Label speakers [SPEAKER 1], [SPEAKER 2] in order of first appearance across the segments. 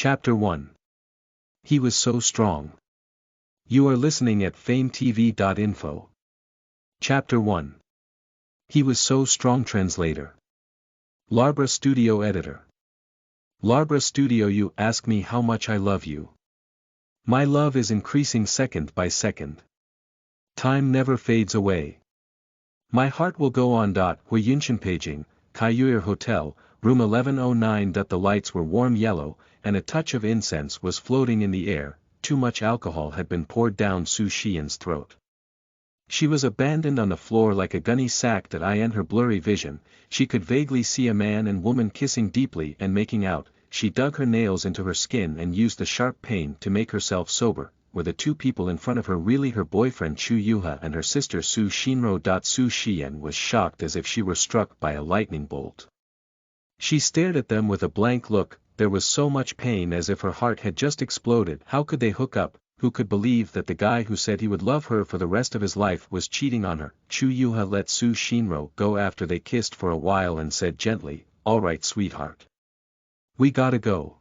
[SPEAKER 1] Chapter 1. He was so strong. You are listening at FameTV.info. Chapter 1. He was so strong. Translator. Larbra Studio Editor. Larbra Studio. You ask me how much I love you. My love is increasing second by second. Time never fades away. My heart will go on. Hui Yunshan Paging, Kaiyuer Hotel, room 1109. The lights were warm yellow, and a touch of incense was floating in the air. Too much alcohol had been poured down Su Xian's throat. She was abandoned on the floor like a gunny sack. In her blurry vision, she could vaguely see a man and woman kissing deeply and making out. She dug her nails into her skin and used the sharp pain to make herself sober. Were the two people in front of her really her boyfriend Chu Yuha and her sister Su Xinro? Su Xian was shocked as if she were struck by a lightning bolt. She stared at them with a blank look. There was so much pain as if her heart had just exploded. How could they hook up? Who could believe that the guy who said he would love her for the rest of his life was cheating on her? Chu Yuha let Su Xinro go after they kissed for a while and said gently, "All right, sweetheart. We gotta go.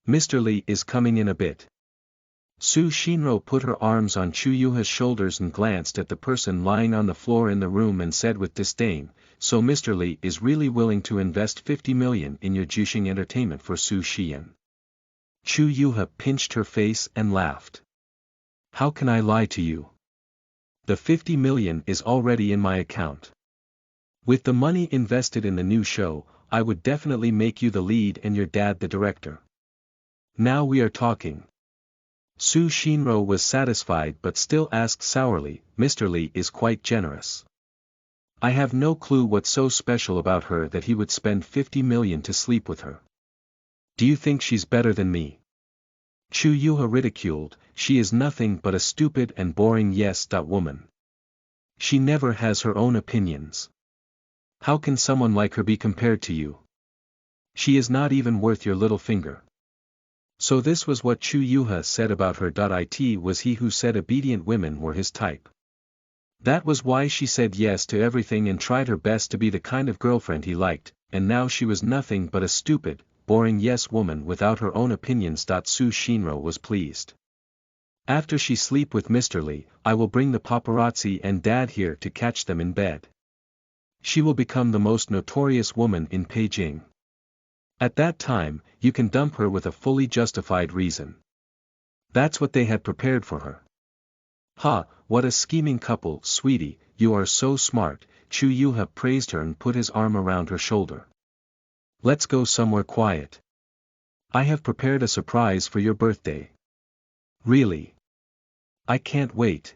[SPEAKER 1] Mr. Li is coming in a bit." Su Xinro put her arms on Chu Yuha's shoulders and glanced at the person lying on the floor in the room and said with disdain, "So Mr. Li is really willing to invest 50 million in your Juxing entertainment for Su Xian?" Chu Yuha pinched her face and laughed. "How can I lie to you? The 50 million is already in my account. With the money invested in the new show, I would definitely make you the lead and your dad the director. Now we are talking." Su Xinro was satisfied but still asked sourly, "Mr. Li is quite generous. I have no clue what's so special about her that he would spend 50 million to sleep with her. Do you think she's better than me?" Chu Yuha ridiculed, "She is nothing but a stupid and boring woman. She never has her own opinions. How can someone like her be compared to you? She is not even worth your little finger." So this was what Chu Yuha said about her. It was he who said obedient women were his type. That was why she said yes to everything and tried her best to be the kind of girlfriend he liked, and now she was nothing but a stupid, boring woman without her own opinions. Su Xinro was pleased. "After she sleep with Mr. Li, I will bring the paparazzi and dad here to catch them in bed. She will become the most notorious woman in Beijing. At that time, you can dump her with a fully justified reason." That's what they had prepared for her. "Ha, what a scheming couple, sweetie, you are so smart," Chu Yuha praised her and put his arm around her shoulder. "Let's go somewhere quiet. I have prepared a surprise for your birthday." "Really? I can't wait."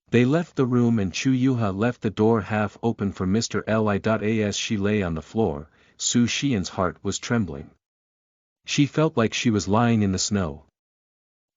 [SPEAKER 1] They left the room and Chu Yuha left the door half open for Mr. Li. As she lay on the floor, Su Xian's heart was trembling. She felt like she was lying in the snow.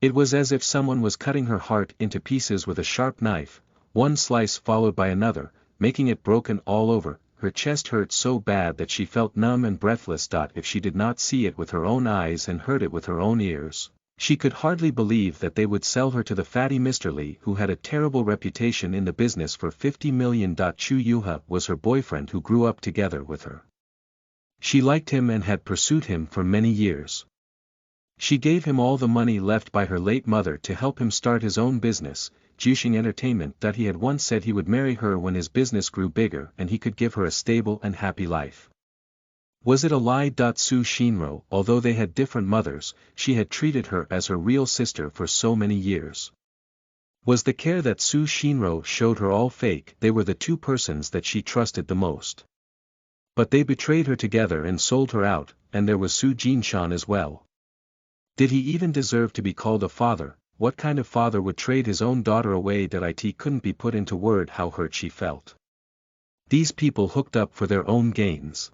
[SPEAKER 1] It was as if someone was cutting her heart into pieces with a sharp knife, one slice followed by another, making it broken all over. Her chest hurt so bad that she felt numb and breathless. If she did not see it with her own eyes and heard it with her own ears, she could hardly believe that they would sell her to the fatty Mr. Li who had a terrible reputation in the business for 50 million. Chu Yuha was her boyfriend who grew up together with her. She liked him and had pursued him for many years. She gave him all the money left by her late mother to help him start his own business, Juxing Entertainment. He had once said he would marry her when his business grew bigger and he could give her a stable and happy life. Was it a lie? Su Xinro, although they had different mothers, she had treated her as her real sister for so many years. Was the care that Su Xinro showed her all fake? They were the two persons that she trusted the most. But they betrayed her together and sold her out, and there was Su Jinshan as well. Did he even deserve to be called a father? What kind of father would trade his own daughter away? It couldn't be put into word how hurt she felt. These people hooked up for their own gains.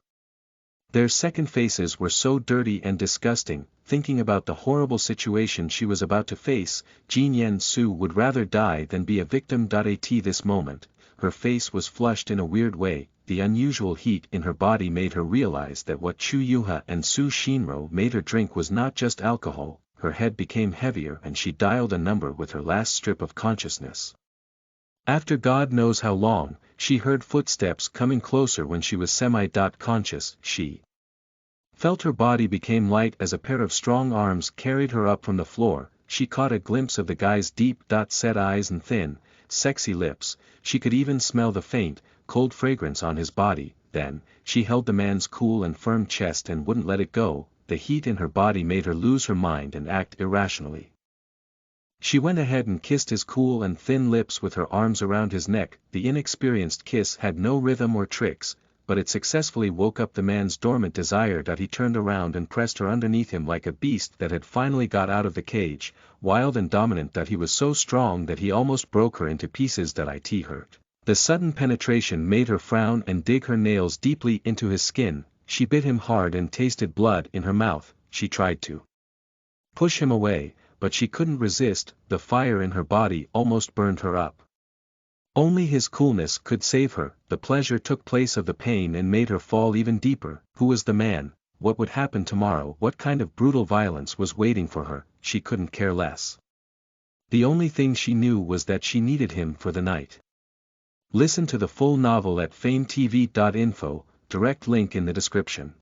[SPEAKER 1] Their second faces were so dirty and disgusting. Thinking about the horrible situation she was about to face, Jin Yen Su would rather die than be a victim. At this moment, her face was flushed in a weird way. The unusual heat in her body made her realize that what Chu Yuha and Su Xinro made her drink was not just alcohol. Her head became heavier and she dialed a number with her last strip of consciousness. After God knows how long, she heard footsteps coming closer. When she was semi-conscious, she Felt her body became light as a pair of strong arms carried her up from the floor. She caught a glimpse of the guy's deep-set eyes and thin, sexy lips. She could even smell the faint, cold fragrance on his body. Then, she held the man's cool and firm chest and wouldn't let it go. The heat in her body made her lose her mind and act irrationally. She went ahead and kissed his cool and thin lips with her arms around his neck. The inexperienced kiss had no rhythm or tricks, but it successfully woke up the man's dormant desire. He turned around and pressed her underneath him like a beast that had finally got out of the cage, wild and dominant. He was so strong that he almost broke her into pieces. It hurt. The sudden penetration made her frown and dig her nails deeply into his skin. She bit him hard and tasted blood in her mouth. She tried to push him away, but she couldn't resist. The fire in her body almost burned her up. Only his coolness could save her. The pleasure took place of the pain and made her fall even deeper. Who was the man? What would happen tomorrow? What kind of brutal violence was waiting for her? She couldn't care less. The only thing she knew was that she needed him for the night. Listen to the full novel at famvetv.info, direct link in the description.